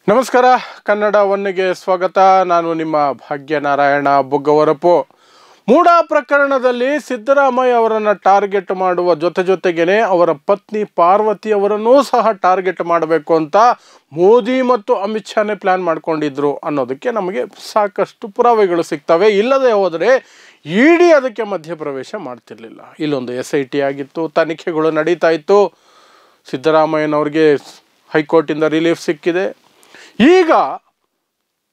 ನಮಸ್ಕಾರ. ಕನ್ನಡ ಒನ್ಗೆ ಸ್ವಾಗತ. ನಾನು ನಿಮ್ಮ ಭಾಗ್ಯನಾರಾಯಣ ಬುಗ್ಗವರಪು. ಮೂಡ ಪ್ರಕರಣದಲ್ಲಿ ಸಿದ್ದರಾಮಯ್ಯ ಅವರನ್ನು ಟಾರ್ಗೆಟ್ ಮಾಡುವ ಜೊತೆಗೇನೆ ಅವರ ಪತ್ನಿ ಪಾರ್ವತಿ ಅವರನ್ನೂ ಸಹ ಟಾರ್ಗೆಟ್ ಮಾಡಬೇಕು ಅಂತ ಮೋದಿ ಮತ್ತು ಅಮಿತ್ ಶಾನೇ ಪ್ಲ್ಯಾನ್ ಮಾಡ್ಕೊಂಡಿದ್ರು ಅನ್ನೋದಕ್ಕೆ ನಮಗೆ ಸಾಕಷ್ಟು ಪುರಾವೆಗಳು ಸಿಗ್ತವೆ. ಇಲ್ಲದೆ ಹೋದರೆ ಇಡಿ ಅದಕ್ಕೆ ಮಧ್ಯಪ್ರವೇಶ ಮಾಡ್ತಿರ್ಲಿಲ್ಲ. ಇಲ್ಲೊಂದು SIT ಆಗಿತ್ತು, ತನಿಖೆಗಳು ನಡೀತಾ ಇತ್ತು. ಸಿದ್ದರಾಮಯ್ಯನವ್ರಿಗೆ ಹೈಕೋರ್ಟಿಂದ ರಿಲೀಫ್ ಸಿಕ್ಕಿದೆ. ಈಗ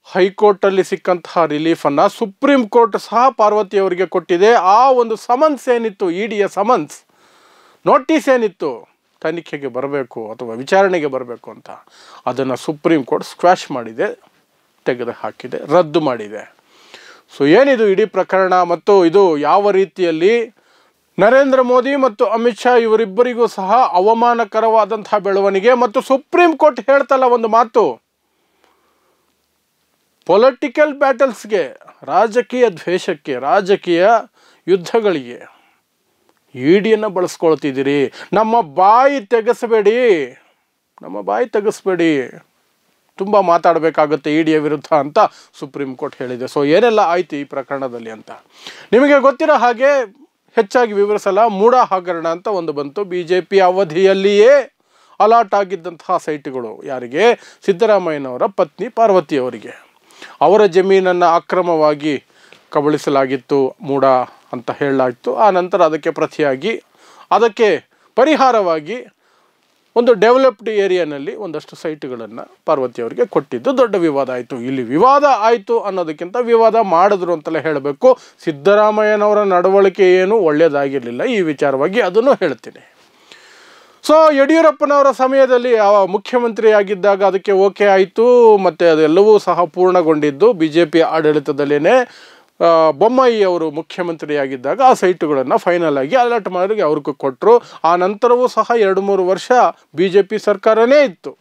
ಹೈಕೋರ್ಟಲ್ಲಿ ಸಿಕ್ಕಂತಹ ರಿಲೀಫನ್ನು ಸುಪ್ರೀಂ ಕೋರ್ಟ್ ಸಹ ಪಾರ್ವತಿಯವರಿಗೆ ಕೊಟ್ಟಿದೆ. ಆ ಒಂದು ಸಮನ್ಸ್ ಏನಿತ್ತು, ಇಡಿಯ ಸಮನ್ಸ್ ನೋಟಿಸ್ ಏನಿತ್ತು ತನಿಖೆಗೆ ಬರಬೇಕು ಅಥವಾ ವಿಚಾರಣೆಗೆ ಬರಬೇಕು ಅಂತ, ಅದನ್ನು ಸುಪ್ರೀಂ ಕೋರ್ಟ್ ಸ್ಕ್ವಾಶ್ ಮಾಡಿದೆ, ತೆಗೆದು ಹಾಕಿದೆ, ರದ್ದು ಮಾಡಿದೆ. ಸೊ ಏನಿದು ಇಡೀ ಪ್ರಕರಣ ಮತ್ತು ಇದು ಯಾವ ರೀತಿಯಲ್ಲಿ ನರೇಂದ್ರ ಮೋದಿ ಮತ್ತು ಅಮಿತ್ ಶಾ ಇವರಿಬ್ಬರಿಗೂ ಸಹ ಅವಮಾನಕರವಾದಂತಹ ಬೆಳವಣಿಗೆ. ಮತ್ತು ಸುಪ್ರೀಂ ಕೋರ್ಟ್ ಹೇಳ್ತಲ್ಲ ಒಂದು ಮಾತು, ಪೊಲಿಟಿಕಲ್ ಬ್ಯಾಟಲ್ಸ್ಗೆ, ರಾಜಕೀಯ ದ್ವೇಷಕ್ಕೆ, ರಾಜಕೀಯ ಯುದ್ಧಗಳಿಗೆ ಇಡಿಯನ್ನು ಬಳಸ್ಕೊಳ್ತಿದ್ದೀರಿ, ನಮ್ಮ ಬಾಯಿ ತೆಗೆಸಬೇಡಿ, ತುಂಬ ಮಾತಾಡಬೇಕಾಗುತ್ತೆ ಇಡಿಯ ವಿರುದ್ಧ ಅಂತ ಸುಪ್ರೀಂ ಕೋರ್ಟ್ ಹೇಳಿದೆ. ಸೊ ಏನೆಲ್ಲ ಆಯಿತು ಈ ಪ್ರಕರಣದಲ್ಲಿ ಅಂತ ನಿಮಗೆ ಗೊತ್ತಿರೋ ಹಾಗೆ ಹೆಚ್ಚಾಗಿ ವಿವರಿಸಲ್ಲ. ಮೂಡ ಹಗರಣ ಅಂತ ಒಂದು ಬಂತು. BJP ಅವಧಿಯಲ್ಲಿಯೇ ಅಲಾಟ್ ಆಗಿದ್ದಂತಹ ಸೈಟ್ಗಳು ಯಾರಿಗೆ? ಸಿದ್ದರಾಮಯ್ಯನವರ ಪತ್ನಿ ಪಾರ್ವತಿಯವರಿಗೆ. ಅವರ ಜಮೀನನ್ನು ಅಕ್ರಮವಾಗಿ ಕಬಳಿಸಲಾಗಿತ್ತು ಮೂಡ ಅಂತ ಹೇಳಲಾಗಿತ್ತು. ಆ ನಂತರ ಅದಕ್ಕೆ ಪ್ರತಿಯಾಗಿ ಅದಕ್ಕೆ ಪರಿಹಾರವಾಗಿ ಒಂದು ಡೆವಲಪ್ಡ್ ಏರಿಯಾನಲ್ಲಿ ಒಂದಷ್ಟು ಸೈಟ್ಗಳನ್ನು ಪಾರ್ವತಿಯವರಿಗೆ ಕೊಟ್ಟಿದ್ದು ದೊಡ್ಡ ವಿವಾದ ಆಯಿತು. ಇಲ್ಲಿ ವಿವಾದ ಆಯಿತು ಅನ್ನೋದಕ್ಕಿಂತ ವಿವಾದ ಮಾಡಿದ್ರು ಅಂತಲೇ ಹೇಳಬೇಕು. ಸಿದ್ದರಾಮಯ್ಯನವರ ನಡವಳಿಕೆ ಏನು ಒಳ್ಳೆಯದಾಗಿರಲಿಲ್ಲ. ಈ ವಿಚಾರವಾಗಿ ಅದನ್ನು ಹೇಳ್ತೀನಿ. ಸೊ ಯಡಿಯೂರಪ್ಪನವರ ಸಮಯದಲ್ಲಿ ಮುಖ್ಯಮಂತ್ರಿ ಆಗಿದ್ದಾಗ ಅದಕ್ಕೆ ಓಕೆ ಆಯಿತು, ಮತ್ತು ಅದೆಲ್ಲವೂ ಸಹ ಪೂರ್ಣಗೊಂಡಿದ್ದು BJP ಆಡಳಿತದಲ್ಲೇ. ಬೊಮ್ಮಾಯಿ ಅವರು ಮುಖ್ಯಮಂತ್ರಿಯಾಗಿದ್ದಾಗ ಆ ಸೈಟುಗಳನ್ನು ಫೈನಲ್ ಆಗಿ ಅಲರ್ಟ್ ಮಾಡಿ ಅವ್ರಿಗೆ ಕೊಟ್ಟರು. ಆ ನಂತರವೂ ಸಹ 2-3 ವರ್ಷ BJP ಸರ್ಕಾರನೇ ಇತ್ತು.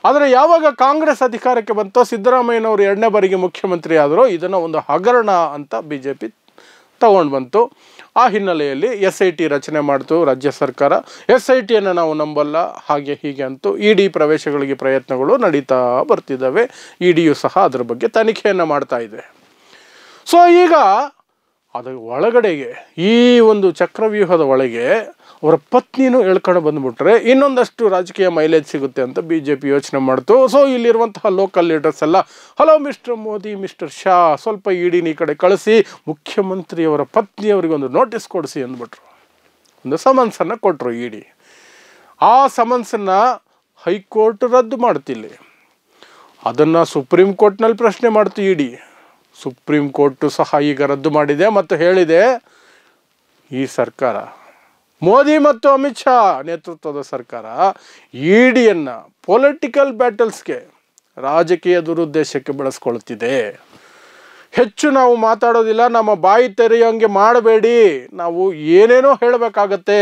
ಆದರೆ ಯಾವಾಗ ಕಾಂಗ್ರೆಸ್ ಅಧಿಕಾರಕ್ಕೆ ಬಂತೋ, ಸಿದ್ದರಾಮಯ್ಯನವರು 2ನೇ ಬಾರಿಗೆ ಮುಖ್ಯಮಂತ್ರಿ ಆದರೂ ಇದನ್ನು ಒಂದು ಹಗರಣ ಅಂತ BJP ತಗೊಂಡು ಬಂತು. ಆ ಹಿನ್ನೆಲೆಯಲ್ಲಿ SIT ರಚನೆ ಮಾಡ್ತು ರಾಜ್ಯ ಸರ್ಕಾರ. SITಯನ್ನು ನಾವು ನಂಬಲ್ಲ, ಹಾಗೆ ಹೀಗೆ ಅಂತೂ ಇಡಿ ಪ್ರವೇಶಗಳಿಗೆ ಪ್ರಯತ್ನಗಳು ನಡೀತಾ ಬರ್ತಿದ್ದಾವೆ. ಇಡಿಯು ಸಹ ಅದರ ಬಗ್ಗೆ ತನಿಖೆಯನ್ನು ಮಾಡ್ತಾ ಇದೆ. ಸೊ ಈಗ ಅದರ ಒಳಗಡೆಗೆ, ಈ ಒಂದು ಚಕ್ರವ್ಯೂಹದ ಒಳಗೆ ಅವರ ಪತ್ನಿನೂ ಎಳ್ಕೊಂಡು ಬಂದುಬಿಟ್ರೆ ಇನ್ನೊಂದಷ್ಟು ರಾಜಕೀಯ ಮೈಲೇಜ್ ಸಿಗುತ್ತೆ ಅಂತ BJP ಯೋಚನೆ ಮಾಡ್ತು. ಸೊ ಇಲ್ಲಿರುವಂತಹ ಲೋಕಲ್ ಲೀಡರ್ಸ್ ಎಲ್ಲ, hello mister Modi, mister Shah, ಸ್ವಲ್ಪ ಇಡಿನ ಈ ಕಡೆ ಕಳಿಸಿ, ಮುಖ್ಯಮಂತ್ರಿಯವರ ಪತ್ನಿಯವರಿಗೆ ಒಂದು ನೋಟಿಸ್ ಕೊಡಿಸಿ ಅಂದ್ಬಿಟ್ರು. ಒಂದು ಸಮನ್ಸನ್ನು ಕೊಟ್ಟರು ಇಡಿ. ಆ ಸಮನ್ಸನ್ನು ಹೈಕೋರ್ಟ್ ರದ್ದು ಮಾಡ್ತಿಲ್ಲ. ಅದನ್ನು ಸುಪ್ರೀಂ ಕೋರ್ಟ್ನಲ್ಲಿ ಪ್ರಶ್ನೆ ಮಾಡ್ತು ಇಡಿ. ಸುಪ್ರೀಂ ಕೋರ್ಟು ಸಹ ಈಗ ರದ್ದು ಮಾಡಿದೆ ಮತ್ತು ಹೇಳಿದೆ, ಈ ಸರ್ಕಾರ, ಮೋದಿ ಮತ್ತು ಅಮಿತ್ ಶಾ ನೇತೃತ್ವದ ಸರ್ಕಾರ ಇಡಿಯನ್ನು ಪೊಲಿಟಿಕಲ್ ಬ್ಯಾಟಲ್ಸ್ಗೆ, ರಾಜಕೀಯ ದುರುದ್ದೇಶಕ್ಕೆ ಬಳಸ್ಕೊಳ್ತಿದೆ. ಹೆಚ್ಚು ನಾವು ಮಾತಾಡೋದಿಲ್ಲ, ನಮ್ಮ ಬಾಯಿ ತೆರೆಯೋಂಗೆ ಮಾಡಬೇಡಿ, ನಾವು ಏನೇನೋ ಹೇಳಬೇಕಾಗತ್ತೆ.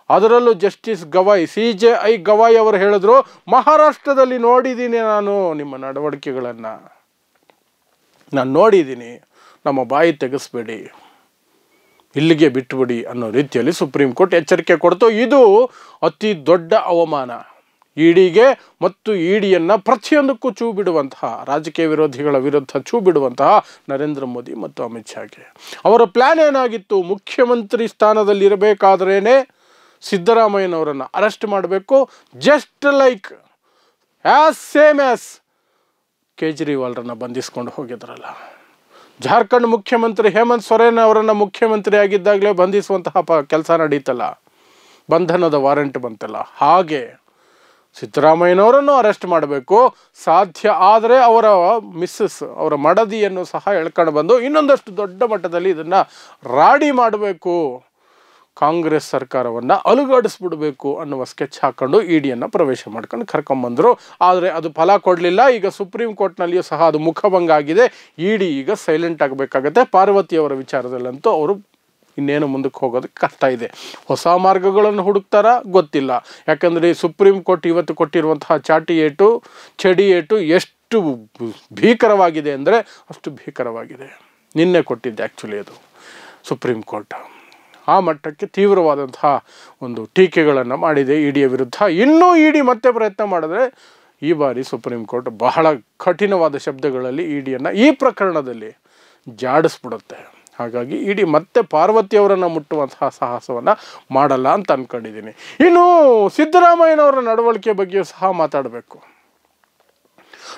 ಅದರಲ್ಲೂ ಜಸ್ಟಿಸ್ ಗವಾಯ್, CJI ಗವಾಯ್ ಅವರು ಹೇಳಿದ್ರು, ಮಹಾರಾಷ್ಟ್ರದಲ್ಲಿ ನೋಡಿದ್ದೀನಿ ನಾನು ನಿಮ್ಮ ನಡವಳಿಕೆಗಳನ್ನು, ನಾನು ನೋಡಿದ್ದೀನಿ, ನಮ್ಮ ಬಾಯಿ ತೆಗೆಸಬೇಡಿ, ಇಲ್ಲಿಗೆ ಬಿಟ್ಟುಬಿಡಿ ಅನ್ನೋ ರೀತಿಯಲ್ಲಿ ಸುಪ್ರೀಂ ಕೋರ್ಟ್ ಎಚ್ಚರಿಕೆ ಕೊಡ್ತು. ಇದು ಅತಿ ದೊಡ್ಡ ಅವಮಾನ ಇಡಿಗೆ ಮತ್ತು ಇಡಿಯನ್ನು ಪ್ರತಿಯೊಂದಕ್ಕೂ ಚೂ ಬಿಡುವಂತಹ, ರಾಜಕೀಯ ವಿರೋಧಿಗಳ ವಿರುದ್ಧ ಚೂ ಬಿಡುವಂತಹ ನರೇಂದ್ರ ಮೋದಿ ಮತ್ತು ಅಮಿತ್ ಶಾಗೆ. ಅವರ ಪ್ಲ್ಯಾನ್ ಏನಾಗಿತ್ತು? ಮುಖ್ಯಮಂತ್ರಿ ಸ್ಥಾನದಲ್ಲಿರಬೇಕಾದ್ರೇ ಸಿದ್ದರಾಮಯ್ಯನವರನ್ನು ಅರೆಸ್ಟ್ ಮಾಡಬೇಕು, ಜಸ್ಟ್ ಲೈಕ್ ಸೇಮ್ ಆ್ಯಸ್ ಕೇಜ್ರಿವಾಲ್ರನ್ನು ಬಂಧಿಸ್ಕೊಂಡು ಹೋಗಿದ್ರಲ್ಲ. ಜಾರ್ಖಂಡ್ ಮುಖ್ಯಮಂತ್ರಿ ಹೇಮಂತ್ ಸೊರೇನ್ ಅವರನ್ನು ಮುಖ್ಯಮಂತ್ರಿ ಆಗಿದ್ದಾಗಲೇ ಬಂಧಿಸುವಂತಹ ಕೆಲಸ ನಡೀತಲ್ಲ, ಬಂಧನದ ವಾರೆಂಟ್ ಬಂತಲ್ಲ, ಹಾಗೆ ಸಿದ್ದರಾಮಯ್ಯನವರನ್ನು ಅರೆಸ್ಟ್ ಮಾಡಬೇಕು. ಸಾಧ್ಯ ಆದರೆ ಅವರ ಮಿಸ್ಸಸ್, ಅವರ ಮಡದಿಯನ್ನು ಸಹ ಎಳ್ಕೊಂಡು ಬಂದು ಇನ್ನೊಂದಷ್ಟು ದೊಡ್ಡ ಮಟ್ಟದಲ್ಲಿ ಇದನ್ನು ರಾಡಿ ಮಾಡಬೇಕು, ಕಾಂಗ್ರೆಸ್ ಸರ್ಕಾರವನ್ನು ಅಲುಗಾಡಿಸ್ಬಿಡಬೇಕು ಅನ್ನುವ ಸ್ಕೆಚ್ ಹಾಕ್ಕೊಂಡು ಇಡಿಯನ್ನು ಪ್ರವೇಶ ಮಾಡ್ಕೊಂಡು ಕರ್ಕೊಂಬಂದರು. ಆದರೆ ಅದು ಫಲ ಕೊಡಲಿಲ್ಲ. ಈಗ ಸುಪ್ರೀಂ ಕೋರ್ಟ್ನಲ್ಲಿಯೂ ಸಹ ಅದು ಮುಖಭಂಗ ಆಗಿದೆ. ಇಡಿ ಈಗ ಸೈಲೆಂಟ್ ಆಗಬೇಕಾಗತ್ತೆ. ಪಾರ್ವತಿಯವರ ವಿಚಾರದಲ್ಲಂತೂ ಅವರು ಇನ್ನೇನು ಮುಂದಕ್ಕೆ ಹೋಗೋದಕ್ಕೆ ಕಷ್ಟ ಇದೆ. ಹೊಸ ಮಾರ್ಗಗಳನ್ನು ಹುಡುಕ್ತಾರಾ ಗೊತ್ತಿಲ್ಲ. ಯಾಕಂದರೆ ಸುಪ್ರೀಂ ಕೋರ್ಟ್ ಇವತ್ತು ಕೊಟ್ಟಿರುವಂತಹ ಚಡಿ ಏಟು ಎಷ್ಟು ಭೀಕರವಾಗಿದೆ ಅಂದರೆ ಅಷ್ಟು ಭೀಕರವಾಗಿದೆ. ನಿನ್ನೆ ಕೊಟ್ಟಿದ್ದೆ ಆ್ಯಕ್ಚುಲಿ ಅದು ಸುಪ್ರೀಂ ಕೋರ್ಟ್. ಆ ಮಟ್ಟಕ್ಕೆ ತೀವ್ರವಾದಂತಹ ಒಂದು ಟೀಕೆಗಳನ್ನು ಮಾಡಿದೆ ಇಡಿಯ ವಿರುದ್ಧ. ಇನ್ನೂ ಇಡಿ ಮತ್ತೆ ಪ್ರಯತ್ನ ಮಾಡಿದ್ರೆ ಈ ಬಾರಿ ಸುಪ್ರೀಂ ಕೋರ್ಟ್ ಬಹಳ ಕಠಿಣವಾದ ಶಬ್ದಗಳಲ್ಲಿ ಇಡಿಯನ್ನು ಈ ಪ್ರಕರಣದಲ್ಲಿ ಜಾಡಿಸ್ಬಿಡುತ್ತೆ. ಹಾಗಾಗಿ ಇಡಿ ಮತ್ತೆ ಪಾರ್ವತಿಯವರನ್ನು ಮುಟ್ಟುವಂತಹ ಸಾಹಸವನ್ನು ಮಾಡಲ್ಲ ಅಂತ ಅಂದ್ಕೊಂಡಿದ್ದೀನಿ. ಇನ್ನು ಸಿದ್ದರಾಮಯ್ಯನವರ ನಡವಳಿಕೆ ಬಗ್ಗೆಯೂ ಸಹ ಮಾತಾಡಬೇಕು.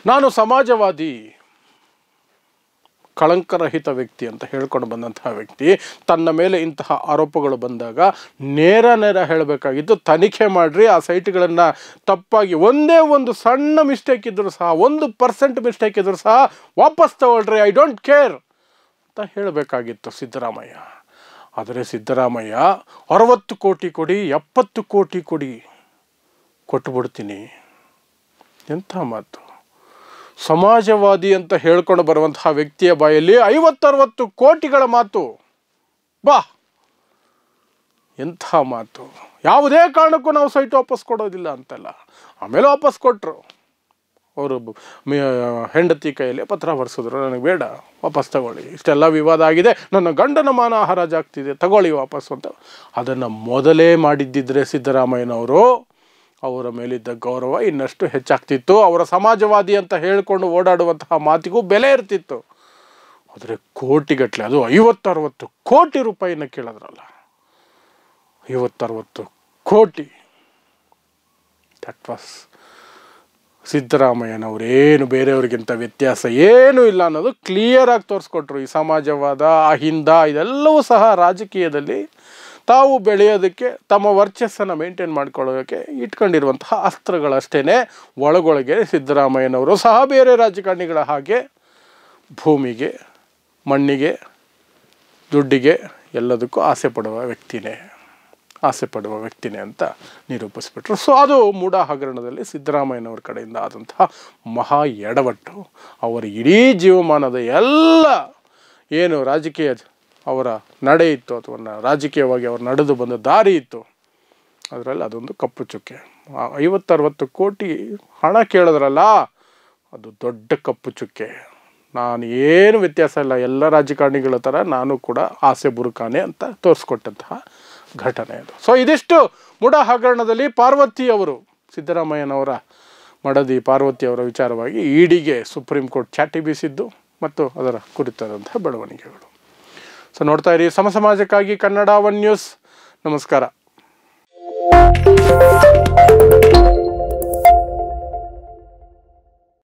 ನಾನು ಸಮಾಜವಾದಿ, ಕಳಂಕರಹಿತ ವ್ಯಕ್ತಿ ಅಂತ ಹೇಳ್ಕೊಂಡು ಬಂದಂತಹ ವ್ಯಕ್ತಿ ತನ್ನ ಮೇಲೆ ಇಂತಹ ಆರೋಪಗಳು ಬಂದಾಗ ನೇರ ಹೇಳಬೇಕಾಗಿದ್ದು, ತನಿಖೆ ಮಾಡಿರಿ, ಆ ಸೈಟ್ಗಳನ್ನು ತಪ್ಪಾಗಿ ಒಂದೇ ಒಂದು ಸಣ್ಣ ಮಿಸ್ಟೇಕ್ ಇದ್ದರೂ ಸಹ, 1% ಮಿಸ್ಟೇಕ್ ಇದ್ದರೂ ಸಹ ವಾಪಸ್ ತಗೊಳ್ರಿ, ಐ ಡೋಂಟ್ ಕೇರ್ ಅಂತ ಹೇಳಬೇಕಾಗಿತ್ತು ಸಿದ್ದರಾಮಯ್ಯ. ಆದರೆ ಸಿದ್ದರಾಮಯ್ಯ 60 ಕೋಟಿ ಕೊಡಿ, 70 ಕೋಟಿ ಕೊಡಿ, ಕೊಟ್ಟುಬಿಡ್ತೀನಿ. ಎಂಥ ಮಾತು! ಸಮಾಜವಾದಿ ಅಂತ ಹೇಳ್ಕೊಂಡು ಬರುವಂತಹ ವ್ಯಕ್ತಿಯ ಬಾಯಲ್ಲಿ 50-60 ಕೋಟಿಗಳ ಮಾತು. ಬಾ, ಎಂಥ ಮಾತು! ಯಾವುದೇ ಕಾರಣಕ್ಕೂ ನಾವು ಸೈಟ್ ವಾಪಸ್ ಕೊಡೋದಿಲ್ಲ ಅಂತಲ್ಲ. ಆಮೇಲೆ ವಾಪಸ್ ಕೊಟ್ಟರು. ಅವರು ಹೆಂಡತಿ ಕೈಯಲ್ಲಿ ಪತ್ರ ಬರೆಸಿದ್ರು, ನನಗೆ ಬೇಡ, ವಾಪಸ್ ತಗೊಳ್ಳಿ, ಇಷ್ಟೆಲ್ಲ ವಿವಾದ ಆಗಿದೆ, ನನ್ನ ಗಂಡನ ಮಾನ ಹರಾಜಾಗ್ತಿದೆ, ತಗೊಳ್ಳಿ ವಾಪಸ್ ಅಂತ. ಅದನ್ನು ಮೊದಲೇ ಮಾಡಿದ್ದಿದ್ರೆ ಸಿದ್ದರಾಮಯ್ಯನವರು, ಅವರ ಮೇಲಿದ್ದ ಗೌರವ ಇನ್ನಷ್ಟು ಹೆಚ್ಚಾಗ್ತಿತ್ತು. ಅವರ ಸಮಾಜವಾದಿ ಅಂತ ಹೇಳಿಕೊಂಡು ಓಡಾಡುವಂತಹ ಮಾತಿಗೂ ಬೆಲೆ ಇರ್ತಿತ್ತು. ಆದರೆ ಕೋಟಿಗಟ್ಟಲೆ, ಅದು 50-60 ಕೋಟಿ ರೂಪಾಯಿನ ಕೇಳಿದ್ರಲ್ಲ, 50-60 ಕೋಟಿ, ದಟ್ ವಾಸ್ ಸಿದ್ದರಾಮಯ್ಯನವರೇನು ಬೇರೆಯವ್ರಿಗಿಂತ ವ್ಯತ್ಯಾಸ ಏನೂ ಇಲ್ಲ ಅನ್ನೋದು ಕ್ಲಿಯರಾಗಿ ತೋರಿಸ್ಕೊಟ್ರು. ಈ ಸಮಾಜವಾದ, ಅಹಿಂದ ಇದೆಲ್ಲವೂ ಸಹ ರಾಜಕೀಯದಲ್ಲಿ ತಾವು ಬೆಳೆಯೋದಕ್ಕೆ, ತಮ್ಮ ವರ್ಚಸ್ಸನ್ನು ಮೇಂಟೈನ್ ಮಾಡ್ಕೊಳ್ಳೋಕ್ಕೆ ಇಟ್ಕೊಂಡಿರುವಂತಹ ಅಸ್ತ್ರಗಳಷ್ಟೇ. ಒಳಗೊಳಗೆ ಸಿದ್ದರಾಮಯ್ಯನವರು ಸಹ ಬೇರೆ ರಾಜಕಾರಣಿಗಳ ಹಾಗೆ ಭೂಮಿಗೆ, ಮಣ್ಣಿಗೆ, ದುಡ್ಡಿಗೆ ಎಲ್ಲದಕ್ಕೂ ಆಸೆ ಪಡುವ ವ್ಯಕ್ತಿನೇ ಅಂತ ನಿರೂಪಿಸ್ಬಿಟ್ರು. ಸೊ ಅದು ಮೂಡ ಹಗರಣದಲ್ಲಿ ಸಿದ್ದರಾಮಯ್ಯನವ್ರ ಕಡೆಯಿಂದ ಆದಂತಹ ಮಹಾ ಎಡವಟ್ಟು. ಅವರ ಇಡೀ ಜೀವಮಾನದ ಎಲ್ಲ ಏನು ರಾಜಕೀಯ ಅವರ ನಡೆ ಇತ್ತು, ಅಥವಾ ರಾಜಕೀಯವಾಗಿ ಅವರು ನಡೆದು ಬಂದ ದಾರಿ ಇತ್ತು, ಅದರಲ್ಲಿ ಅದೊಂದು ಕಪ್ಪು ಚುಕ್ಕೆ. 50-60 ಕೋಟಿ ಹಣ ಕೇಳಿದ್ರಲ್ಲ, ಅದು ದೊಡ್ಡ ಕಪ್ಪು ಚುಕ್ಕೆ. ನಾನು ಏನು ವ್ಯತ್ಯಾಸ ಇಲ್ಲ, ಎಲ್ಲ ರಾಜಕಾರಣಿಗಳ ಥರ ನಾನು ಕೂಡ ಆಸೆ ಬುರುಕಾನೆ ಅಂತ ತೋರಿಸ್ಕೊಟ್ಟಂತಹ ಘಟನೆ ಅದು. ಸೊ ಇದಿಷ್ಟು ಮೂಡ ಹಗರಣದಲ್ಲಿ ಪಾರ್ವತಿಯವರು, ಸಿದ್ದರಾಮಯ್ಯನವರ ಮಡದಿ ಪಾರ್ವತಿಯವರ ವಿಚಾರವಾಗಿ ಇಡಿಗೆ ಸುಪ್ರೀಂ ಕೋರ್ಟ್ ಚಾಟಿ ಬೀಸಿದ್ದು ಮತ್ತು ಅದರ ಕುರಿತಾದಂತಹ ಬೆಳವಣಿಗೆಗಳು. ಸೊ ನೋಡ್ತಾ ಇರಿ ಸಮಾಜಕ್ಕಾಗಿ ಕನ್ನಡ 1 ನ್ಯೂಸ್. ನಮಸ್ಕಾರ.